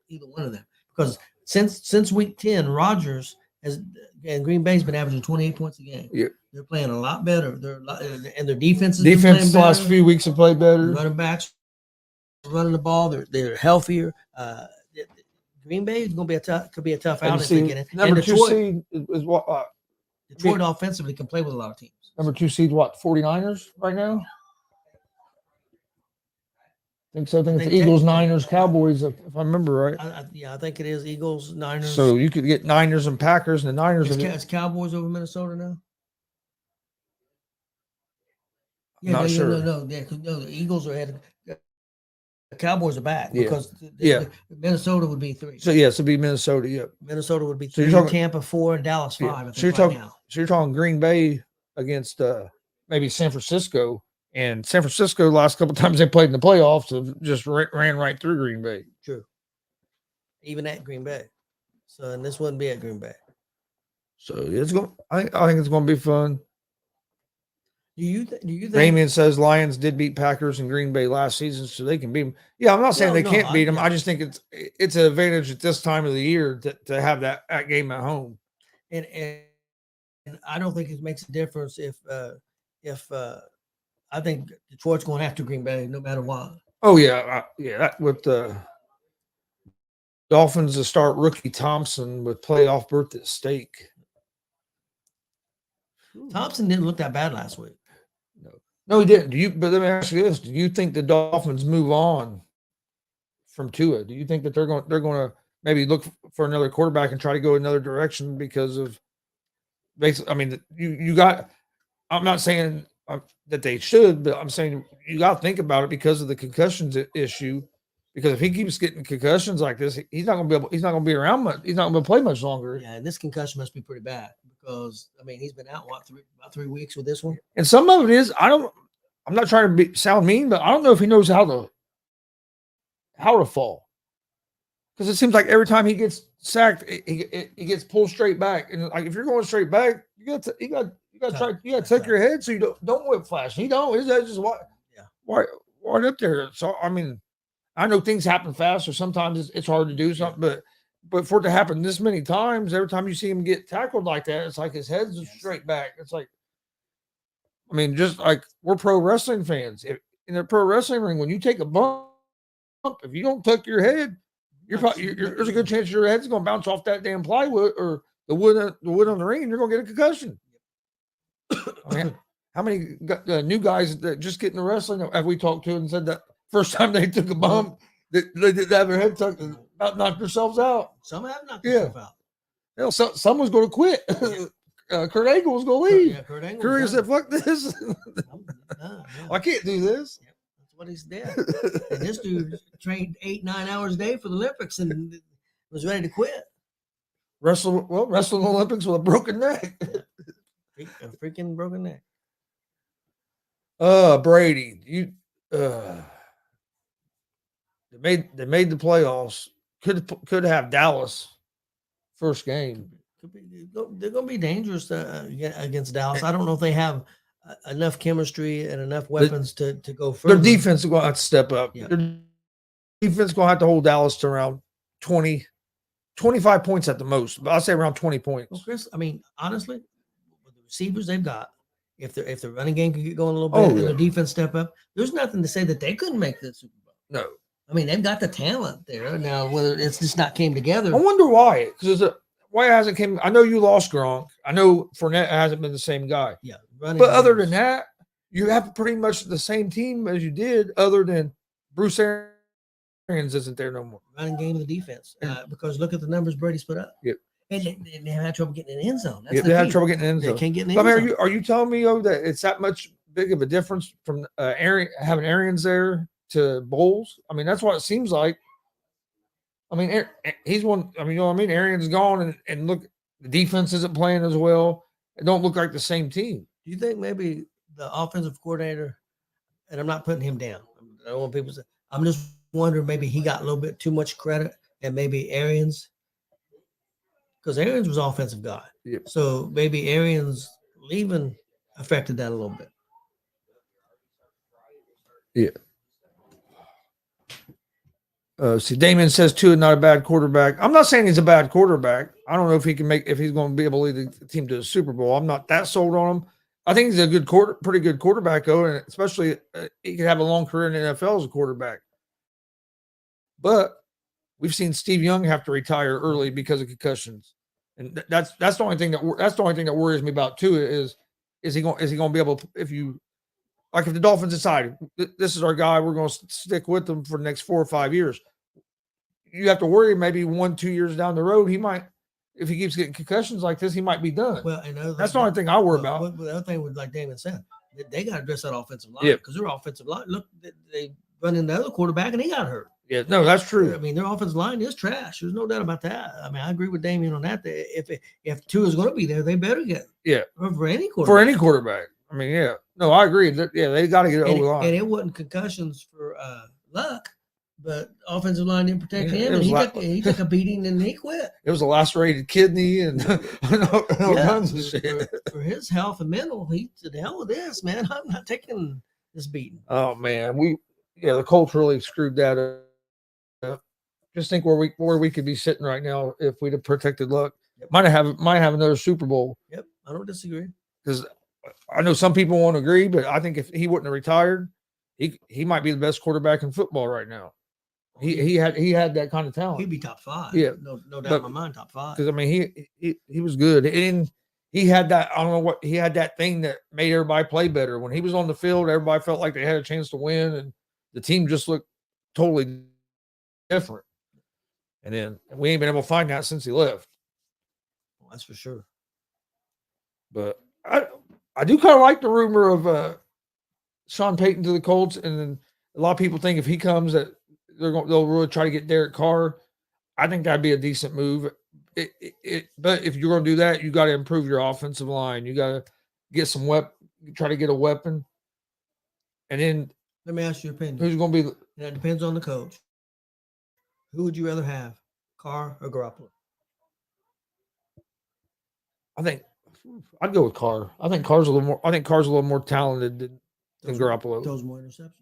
either one of them because since week 10, Rodgers and Green Bay's been averaging 28 points a game. Yeah. They're playing a lot better. And their defense the last few weeks have played better. Running backs running the ball. They're healthier. Green Bay is going to be a tough out if they get it. Number 2 seed is what Detroit offensively can play with a lot of teams. Number 2 seed, what, 49ers right now? I think so. I think it's Eagles, Niners, Cowboys, if I remember right. I think it is Eagles, Niners. So you could get Niners and Packers, and the Niners. Is Cowboys over Minnesota now? Yeah, not sure. No, the Eagles are ahead. The Cowboys are back because Minnesota would be 3. So it'd be Minnesota. Yep. Minnesota would be 3. Tampa 4, and Dallas 5. Yeah. So you're talking Green Bay against maybe San Francisco. And San Francisco, the last couple of times they played in the playoffs, have just ran right through Green Bay. True. Even at Green Bay. So, and this wouldn't be at Green Bay. So it's going. I think it's going to be fun. Do you think? Damien says Lions did beat Packers and Green Bay last season, so they can beat them. Yeah, I'm not saying they can't beat them. I just think it's an advantage at this time of the year to have that game at home. And I don't think it makes a difference if I think Detroit's going after Green Bay no matter what. Oh, yeah. With the Dolphins to start rookie Thompson with playoff berth at stake. Thompson didn't look that bad last week. No, he didn't. But let me ask you this. Do you think the Dolphins move on from Tua? Do you think that they're going to maybe look for another quarterback and try to go another direction because of basically, I mean, you got – I'm not saying – that they should, but I'm saying you got to think about it because of the concussions issue. Because if he keeps getting concussions like this, he's not going to be around much. He's not going to play much longer. Yeah, and this concussion must be pretty bad because I mean he's been out about 3 weeks with this one. And some of it is I'm not trying to sound mean, but I don't know if he knows how to fall. Because it seems like every time he gets sacked, he gets pulled straight back. And like if you're going straight back, you got to tuck your head so you don't whip flash. He don't. His head just wide up there. So I mean, I know things happen fast, or sometimes it's hard to do something. But for it to happen this many times, every time you see him get tackled like that, it's like his head's straight back. It's like, I mean, just like we're pro wrestling fans. In a pro wrestling ring, when you take a bump, if you don't tuck your head, there's a good chance your head's going to bounce off that damn plywood or the wood on the ring, and you're going to get a concussion. I mean, how many new guys that just get into wrestling have we talked to and said that first time they took a bump, they didn't have their head tucked and about knocked themselves out? Some have knocked themselves out. Hell, someone's going to quit. Kurt Angle was going to leave. Yeah, Kurt Angle. Kurt said, "Fuck this! I can't do this." Yep. That's what he's did. And this dude trained 8-9 hours a day for the Olympics and was ready to quit. Wrestling Olympics with a broken neck. A freaking broken neck. Brady, they made the playoffs. Could have Dallas first game. They're going to be dangerous against Dallas. I don't know if they have enough chemistry and enough weapons to go further. Their defense is going to have to step up. Yeah. Their defense is going to have to hold Dallas to around 20, 25 points at the most. But I'll say around 20 points. Well, Chris, I mean, honestly, with the receivers they've got, if the running game could get going a little bit and the defense step up, there's nothing to say that they couldn't make the Super Bowl. No. I mean, they've got the talent there. Now, whether it's just not came together. I wonder why. Because why it hasn't came. I know you lost Gronk. I know Fournette hasn't been the same guy. Yeah. But other than that, you have pretty much the same team as you did, other than Bruce Arians Arians isn't there no more. Running game of the defense. Because look at the numbers Brady's put up. Yep. And they have had trouble getting in the end zone. That's Yeah, the they had key. trouble getting in the end They zone. can't get in the But end I zone. mean, are you telling me that it's that much big of a difference from having Arians there to Bowles? I mean, that's what it seems like. I mean, he's one. I mean, you know what I mean? Arians gone, and look, the defense isn't playing as well. It don't look like the same team. Do you think maybe the offensive coordinator, and I'm not putting him down. I don't want people to say, I'm just wondering maybe he got a little bit too much credit, and maybe Arians, because Arians was offensive guy. Yep. So maybe Arians leaving affected that a little bit. Yeah. See, Damien says Tua not a bad quarterback. I'm not saying he's a bad quarterback. I don't know if he's going to be able to lead the team to the Super Bowl. I'm not that sold on him. I think he's a pretty good quarterback, though, and especially he could have a long career in the NFL as a quarterback. But we've seen Steve Young have to retire early because of concussions, and that's the only thing that worries me about Tua is he going to be able to, if the Dolphins decide this is our guy, we're going to stick with him for the next 4 or 5 years. You have to worry maybe 1-2 years down the road, he might, if he keeps getting concussions like this, he might be done. Well, and that's the only thing I worry about. The other thing was, like Damon said, they got to address that offensive line, Yeah, because their offensive line. Look, they run in the other quarterback and he got hurt. Yeah, no, that's true. I mean, their offensive line is trash. There's no doubt about that. I mean, I agree with Damien on that. If Tua is going to be there, they better get for any quarterback. I mean, yeah, no, I agree. They got to get an O-line. And it wasn't concussions for Luck, but offensive line didn't protect him, and he took a beating and he quit. It was a lacerated kidney and tons of shit. For his health and mental, he said, "The hell with this, man. I'm not taking this beating." Oh man, the Colts really screwed that up. Just think where we could be sitting right now if we'd have protected Luck. Yep. Might have another Super Bowl. Yep, I don't disagree. Because I know some people won't agree, but I think if he wouldn't have retired, he might be the best quarterback in football right now. He had that kind of talent. He'd be top 5. Yeah, no doubt in my mind, top 5. Because I mean, he was good, and he had that. I don't know what he had that thing that made everybody play better. When he was on the field, everybody felt like they had a chance to win, and the team just looked totally different. And then we ain't been able to find that since he left. Well, that's for sure. But I do kind of like the rumor of Sean Payton to the Colts, and then a lot of people think if he comes that they'll really try to get Derek Carr. I think that'd be a decent move. But if you're going to do that, you got to improve your offensive line. You got to get some try to get a weapon. And then let me ask you your opinion. Who's going to be? That depends on the coach. Who would you rather have, Carr or Garoppolo? I think I'd go with Carr. I think Carr's a little more talented than Garoppolo. Those more interceptions.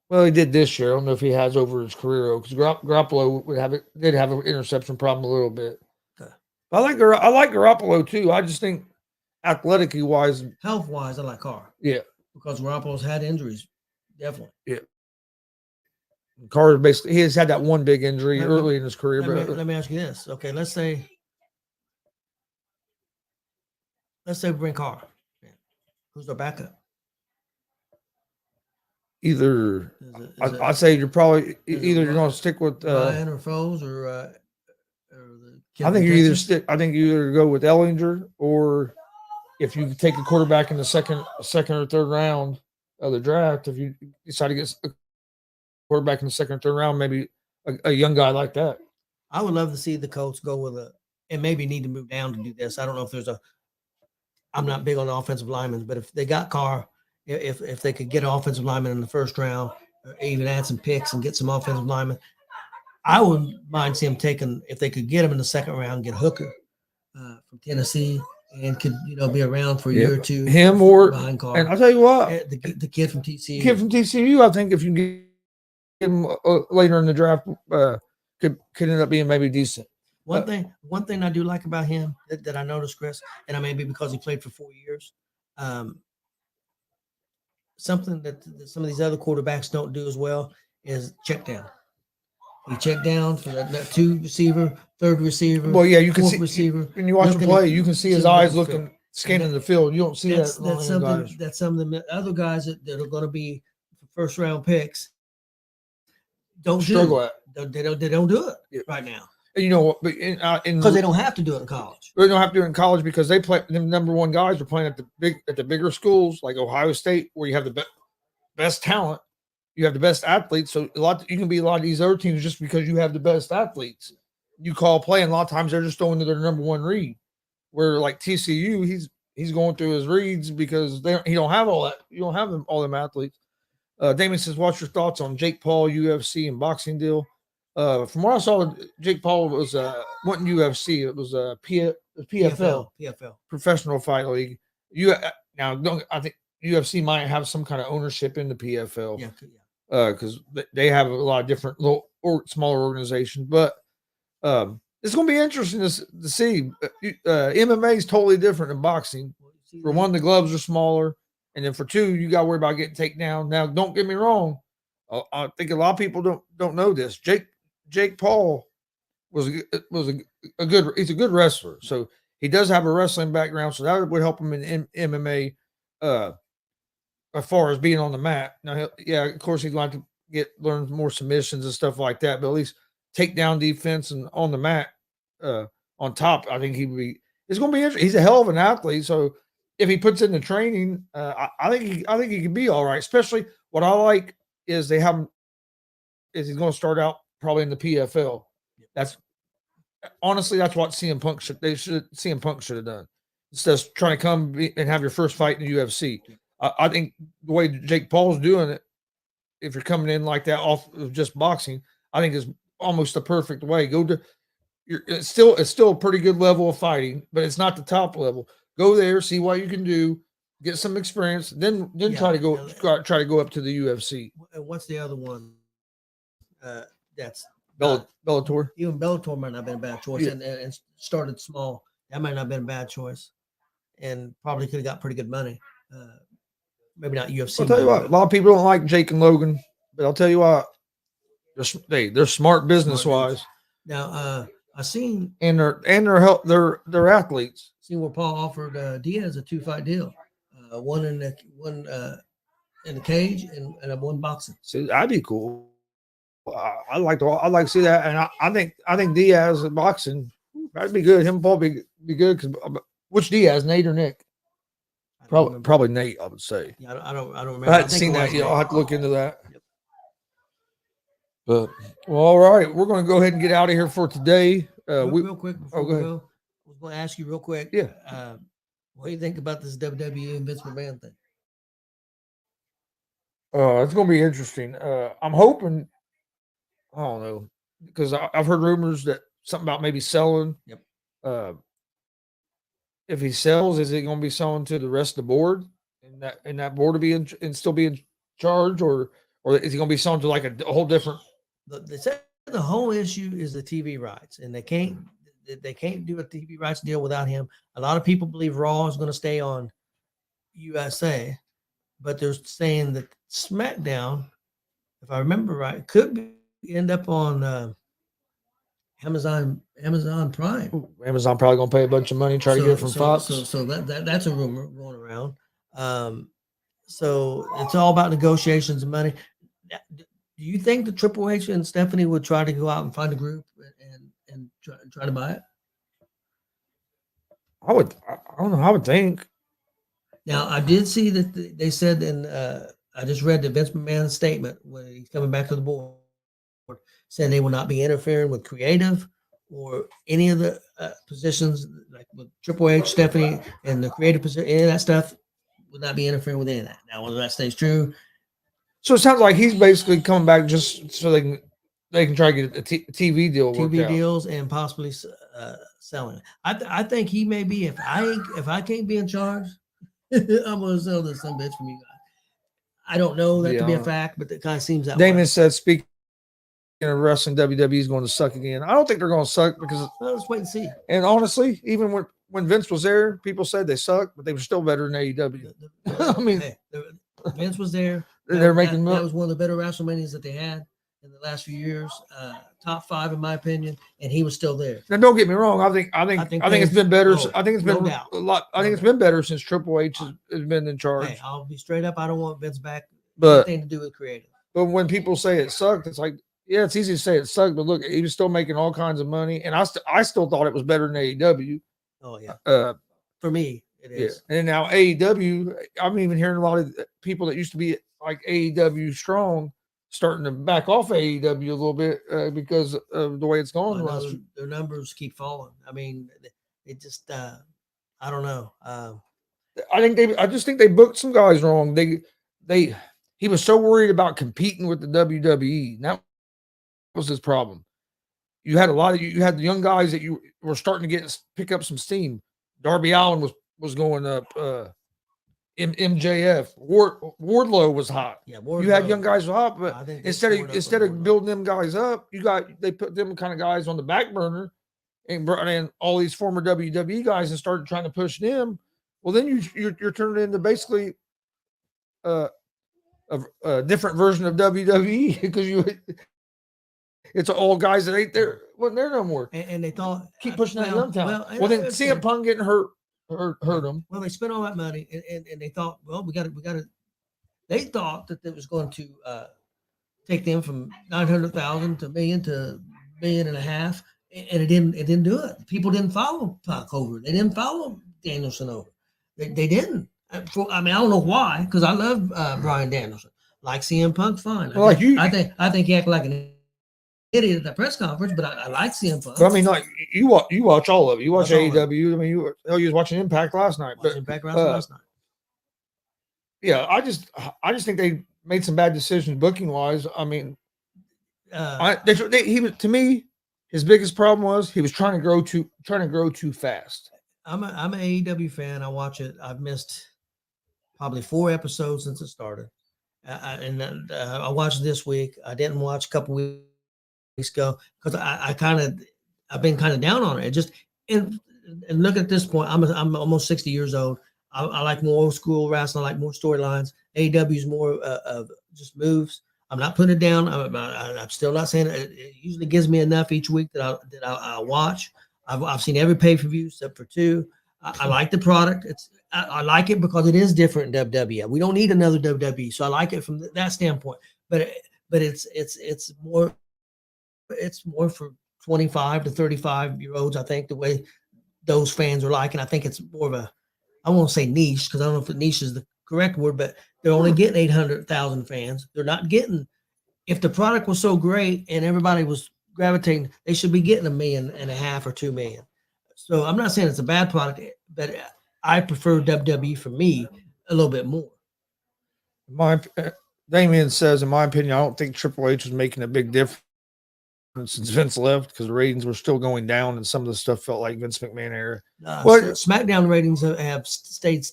Well, he did this year. I don't know if he has over his career because Garoppolo did have an interception problem a little bit. Okay. I like Garoppolo too. I just think athletically wise, health wise, I like Carr. Yeah, because Garoppolo's had injuries, definitely. Yeah. Carr basically he has had that one big injury early in his career. Let me ask you this. Okay, let's say we bring Carr. Who's the backup? Either I'd say you're probably either you're going to stick with Ryan or Foles or I think you either go with Ellinger, or if you take a quarterback in the second or third round of the draft, if you decide to get a quarterback in the second or third round, maybe a young guy like that. I would love to see the Colts go with and maybe need to move down to do this. I don't know if there's I'm not big on the offensive linemen, but if they got Carr, if they could get an offensive lineman in the first round, or even add some picks and get some offensive linemen, I wouldn't mind seeing them taking, if they could get him in the second round, get Hooker from Tennessee and could be around for a year or two. Him or behind Carr. And I'll tell you what, the kid from TCU. I think if you get him later in the draft, could end up being maybe decent. One thing I do like about him that I noticed, Chris, and I may be because he played for 4 years. Something that some of these other quarterbacks don't do as well is check down. He checked down for that 2 receiver, 3rd receiver. Well, yeah, you can see receiver. When you watch him play, you can see his eyes scanning the field. You don't see that's something that some of the other guys that are going to be first round picks don't struggle at. They don't do it right now. And you know what? But because they don't have to do it in college. They don't have to do it in college because they play. The number one guys are playing at the bigger schools like Ohio State, where you have the best talent, you have the best athletes. So you can beat a lot of these other teams just because you have the best athletes. You call play, and a lot of times they're just throwing to their number one read. Where like TCU, he's going through his reads because he don't have all that. You don't have all them athletes. Damon says, "What's your thoughts on Jake Paul UFC and boxing deal?" From what I saw, Jake Paul wasn't UFC. It was PFL, Professional Fight League. I think UFC might have some kind of ownership in the PFL. Because they have a lot of different little or smaller organizations. But it's going to be interesting to see. MMA is totally different than boxing. For one, the gloves are smaller, and then for two, you got to worry about getting taken down. Now, don't get me wrong. I think a lot of people don't know this. Jake Paul was a good. He's a good wrestler, so he does have a wrestling background, so that would help him in MMA. As far as being on the mat, now, of course, he'd like to learn more submissions and stuff like that, but at least takedown defense and on the mat, on top, I think it's going to be interesting. He's a hell of an athlete, so if he puts in the training, I think he can be all right. Especially what I like is he's going to start out probably in the PFL. That's honestly that's what CM Punk should have done instead of trying to come and have your first fight in the UFC. I think the way Jake Paul's doing it, if you're coming in like that off of just boxing, I think is almost the perfect way. It's still a pretty good level of fighting, but it's not the top level. Go there, see what you can do, get some experience, then try to go up to the UFC. What's the other one? That's Bellator. Even Bellator might not have been a bad choice, and started small. That might not have been a bad choice, and probably could have got pretty good money. Maybe not UFC. I'll tell you what, a lot of people don't like Jake and Logan, but I'll tell you what, they're smart business wise. Now, I seen and they're athletes. Seen where Paul offered Diaz a 2-fight deal, one in the cage and one boxing. See, that'd be cool. I'd like to see that, and I think Diaz in boxing that'd be good. Him and Paul be good because which Diaz, Nate or Nick? Probably Nate, I would say. Yeah, I don't remember. I hadn't seen that. I'll have to look into that. Yep. But well, all right, we're going to go ahead and get out of here for today. Real quick before we go, I was going to ask you real quick. Yeah. What do you think about this WWE and Vince McMahon thing? It's going to be interesting. I'm hoping. I don't know because I've heard rumors that something about maybe selling. Yep. If he sells, is it going to be selling to the rest of the board, and that board to be and still be in charge, or is he going to be selling to like a whole different? They said the whole issue is the TV rights, and they can't do a TV rights deal without him. A lot of people believe Raw is going to stay on USA, but they're saying that SmackDown, if I remember right, could end up on Amazon Prime. Amazon probably gonna pay a bunch of money try to get it from Fox. So that's a rumor going around. So it's all about negotiations and money. Do you think the Triple H and Stephanie would try to go out and find a group and try to buy it? I don't know. I would think. Now I did see that they said, and I just read the Vince McMahon statement when he's coming back to the board, saying they will not be interfering with creative or any of the positions like with Triple H, Stephanie, and the creative position. Any of that stuff would not be interfering with any of that. Now, whether that stays true. So it sounds like he's basically coming back just so they can try to get a TV deal. TV deals and possibly selling. I think he may be. If I can't be in charge, I'm gonna sell this some bitch from you guys. I don't know that to be a fact, but it kind of seems that way. Damon said, speaking of wrestling, WWE is going to suck again. I don't think they're going to suck because let's wait and see. And honestly, even when Vince was there, people said they sucked, but they were still better than AEW. I mean, Vince was there. They're making that was one of the better WrestleManias that they had in the last few years. Top 5 in my opinion, and he was still there. Now, don't get me wrong. I think it's been better. I think it's been a lot. I think it's been better since Triple H has been in charge. Hey, I'll be straight up. I don't want Vince back. But anything to do with creative. But when people say it sucked, it's like, Yeah, it's easy to say it sucked, but look, he was still making all kinds of money, and I still thought it was better than AEW. Oh yeah, Uh, for me it yeah, is. and now AEW, I'm even hearing a lot of people that used to be like AEW strong starting to back off AEW a little bit because of the way it's Well, gone. I The know last, their numbers keep falling. I mean, it just I don't know. I just think they booked some guys wrong. They he was so worried about competing with the WWE. That was his problem. You had a lot of you had the young guys that you were starting to pick up some steam. Darby Allin was going up. MJF Wardlow was hot. Yeah, You had Wardlow. young guys who were hot, but I think they instead scored of up on Wardlow. building them guys up, they put them kind of guys on the back burner and brought in all these former WWE guys and started trying to push them. Well, then you're turning into basically uh, a different version of WWE because it's all guys that ain't there, wasn't there no more. And they thought Keep pushing that well, young talent. well, Well, I then understand. CM Punk getting hurt them. Well, they spent all that money, and they thought, well, we got to. They thought that it was going to take them from 900,000 to million to million and a half, and it didn't. It didn't do it. People didn't follow Punk over. They didn't follow Danielson over. They didn't. I mean, I don't know why, because I love Brian Danielson. Like CM Punk, fine. Well, like you, I think he acted like an idiot at the press conference, but I like CM Punk. but I mean, like you watch all of it. You watch Watch all of it. AEW. I mean, you was watching Impact last night. Watching Impact last night. Yeah, I just think they made some bad decisions booking wise. I mean, he was, to me, his biggest problem was he was trying to grow too fast. I'm an AEW fan. I watch it. I've missed probably 4 episodes since it started, and I watched this week. I didn't watch a couple weeks ago because I've been kind of down on it. It just and look at this point. I'm almost 60 years old. I like more old school wrestling. I like more storylines. AEW is more of just moves. I'm not putting it down. I'm still not saying it. It usually gives me enough each week that I watch. I've seen every pay-per-view except for 2. I like the product. I like it because it is different in WWE. We don't need another WWE, so I like it from that standpoint. But it's more for 25 to 35-year-olds. I think the way those fans are like, and I think it's more of a, I won't say niche because I don't know if niche is the correct word, but they're only getting 800,000 fans. They're not getting. If the product was so great and everybody was gravitating, they should be getting 1.5 million or 2 million. So I'm not saying it's a bad product, but I prefer WWE for me a little bit more. Damien says, in my opinion, I don't think Triple H was making a big difference since Vince left because the ratings were still going down and some of the stuff felt like Vince McMahon era. SmackDown ratings have stayed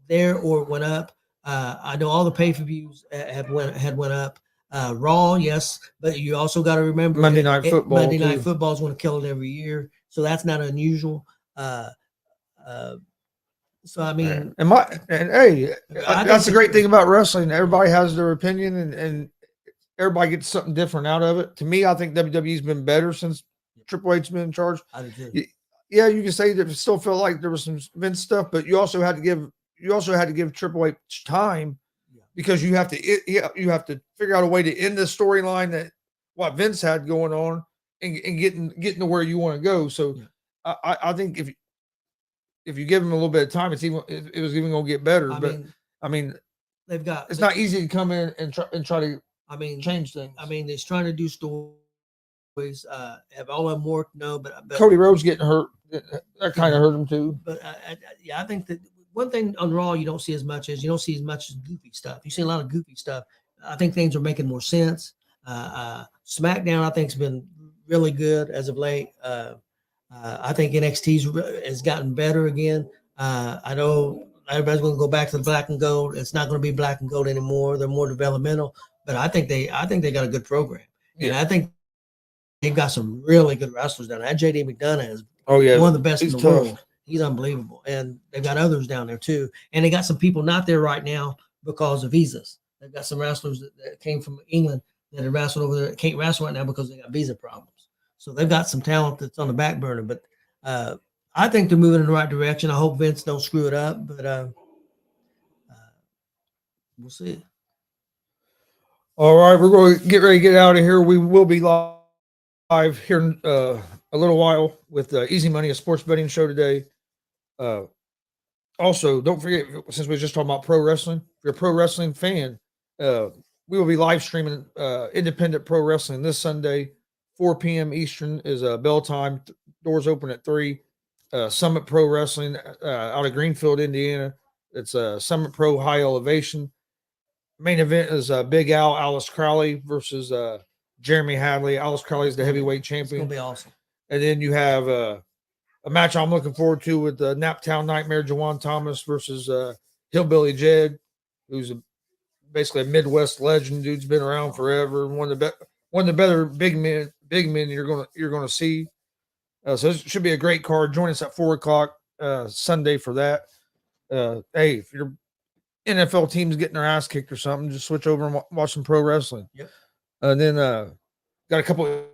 there or went up. I know all the pay-per-views had went up. Raw, yes, but you also got to remember Monday Night Football. Monday Night Football is going to kill it every year, so that's not unusual. So I mean, that's the great thing about wrestling. Everybody has their opinion, and everybody gets something different out of it. To me, I think WWE's been better since Triple H's been in charge. I do too. Yeah, you can say that it still felt like there was some Vince stuff, but you also had to give Triple H time because you have to figure out a way to end the storyline that what Vince had going on and getting to where you want to go. So I think if you give him a little bit of time, it was even going to get better. I mean, it's not easy to come in and try to change things. I mean, they're trying to do stories. Have all of them worked? No, but Cody Rhodes getting hurt, that kind of hurt him too. But I think that one thing on Raw you don't see as much as goofy stuff. You see a lot of goofy stuff. I think things are making more sense. SmackDown I think has been really good as of late. I think NXT has gotten better again. I know everybody's going to go back to the black and gold. It's not going to be black and gold anymore. They're more developmental, but I think they got a good program, and I think they've got some really good wrestlers down there. JD McDonough is one of the best in the world. He's unbelievable, and they've got others down there too. And they got some people not there right now because of visas. They've got some wrestlers that came from England that have wrestled over there that can't wrestle right now because they got visa problems. So they've got some talent that's on the back burner, but I think they're moving in the right direction. I hope Vince don't screw it up, but we'll see. All right, we're going to get ready to get out of here. We will be live here in a little while with Easy Money, a sports betting show today. Uh, Also, don't forget, since we were just talking about pro wrestling, if you're a pro wrestling fan, we will be live streaming independent pro wrestling this Sunday, 4 p.m. Eastern is bell time. Doors open at 3. Summit Pro Wrestling out of Greenfield, Indiana. It's Summit Pro High Elevation. Main event is Big Al, Alice Crowley versus Jeremy Hadley. Alice Crowley is the heavyweight It's champion. gonna be awesome. And then you have a match I'm looking forward to with Naptown Nightmare Jawan Thomas versus Hillbilly Jed, who's basically a Midwest legend. Dude's been around forever. One of the better big men you're gonna see. So it should be a great card. Join us at 4:00 Sunday for that. Hey, if your NFL team's getting their ass kicked or something, just switch over and watch some pro wrestling. Yep. And then got a couple of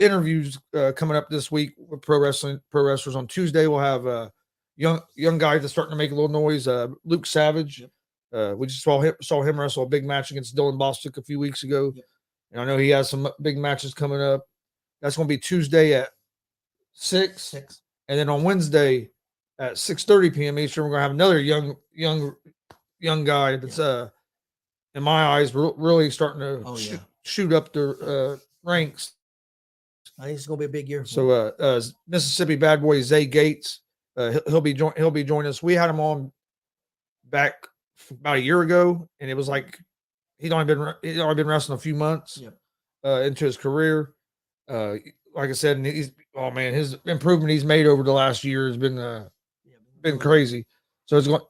interviews coming up this week with pro wrestlers. On Tuesday we'll have a young guy that's starting to make a little noise, Luke Savage. Yep. We just saw him wrestle a big match against Dylan Bostic a few weeks ago. Yep. And I know he has some big matches coming up. That's going to be Tuesday at 6. And then on Wednesday at 6:30 p.m. Eastern, we're going to have another young guy that's in my eyes really starting to shoot up the ranks. I think it's gonna be a big year. So Mississippi bad boy Zay Gates, he'll be joining us. We had him on back about a year ago, and it was like he'd only been wrestling a few months into his career. Like I said, and his improvement he's made over the last year has been crazy. So it's going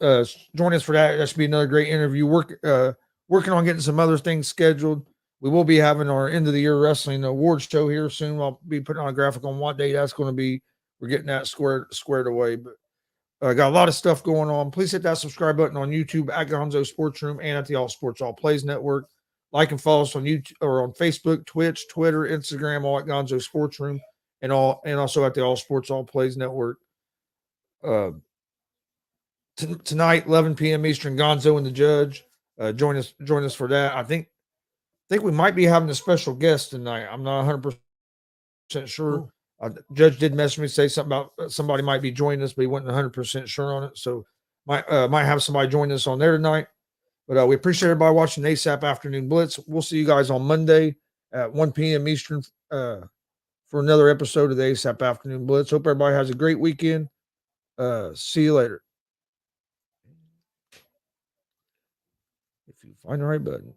join us for that. That should be another great interview. Working on getting some other things scheduled. We will be having our end of the year wrestling awards show here soon. I'll be putting on a graphic on what day that's going to be. We're getting that squared away, but got a lot of stuff going on. Please hit that subscribe button on YouTube at Gonzo Sports Room and at the All Sports All Plays Network. Like and follow us on YouTube or on Facebook, Twitch, Twitter, Instagram, all at Gonzo Sports Room, and also at the All Sports All Plays Network. Tonight, 11 p.m. Eastern, Gonzo and the Judge. Join us for that. I think we might be having a special guest tonight. I'm not 100% sure. Judge did message me, say something about somebody might be joining us, but he wasn't 100% sure on it. So might have somebody join us on there tonight. But we appreciate everybody watching the ASAP Afternoon Blitz. We'll see you guys on Monday at 1 p.m. Eastern for another episode of the ASAP Afternoon Blitz. Hope everybody has a great weekend. See you later. If you find the right button.